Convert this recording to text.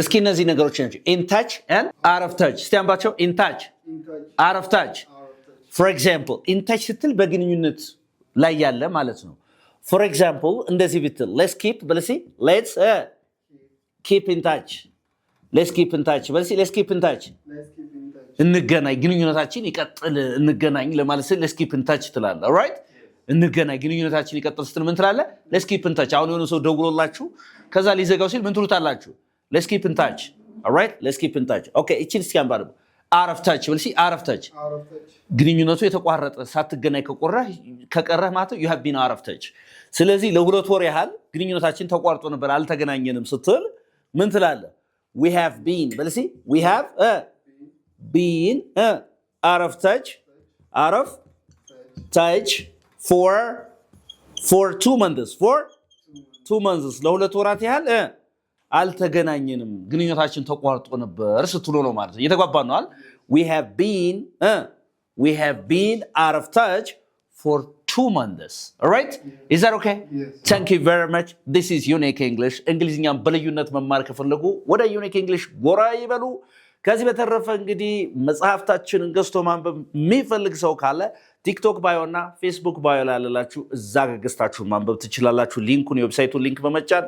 እስኪ እነዚህ ነገሮች ናቸው in touch and out of touch እስቲ አንባቸው in touch out of touch for example in touch ስትል በግንኙነት ላይ ያለ ማለት ነው for example እንደዚህ ብትል let's keep in touch let's keep in touch let's keep in touch እንገናኝ ግንኙነታችን ይቀጥል እንገናኝ ለማለት ስል let's keep in touch ትላለህ alright እንገናኝ ግንኙነታችን ይቀጥል ስትል ምን ትላለህ let's keep in touch አሁን የሆነ ሰው ደውሎላችሁ ከዛ ሊዘጋው ሲል ምን ትሉታላችሁ let's keep in touch alright let's keep in touch okay እቺን እስኪ አንባርብ out of touch out of touch ግንኙነቱ የተቋረጠ ሳትገናኝ ከቀረህ ማለት you have been out of touch ስለዚህ ለሁለት ወር ያህል ግንኙነታችን ተቋርጦ ነበር አልተገናኘንም ስትል ምን ትላለህ we have been we have been out of touch for 2 months ለሁለት ወራት ያህል አልተገናኘንም ግንኙነታችን ተቋርጦ ነበር ስትሉ ነው ማለት ነው እየተጓባን ነው we have been out of touch for 2 months all right is that okay yes thank you very much this is unique english እንግሊዝኛን በልዩነት መማር ከፈለጉ ወደ unique english ጎራ ይበሉ ከዚህ በተረፈ እንግዲህ መጽሐፍታችንን ገዝቶ ማንበብ የሚፈልግ ሰው ካለ ቲክቶክ ባዮና ፌስቡክ ባዮ ላይ አለላችሁ እዛ ገዝታችሁ ማንበብ ትችላላችሁ ሊንኩን የዌብሳይቱን ሊንክ በመጫን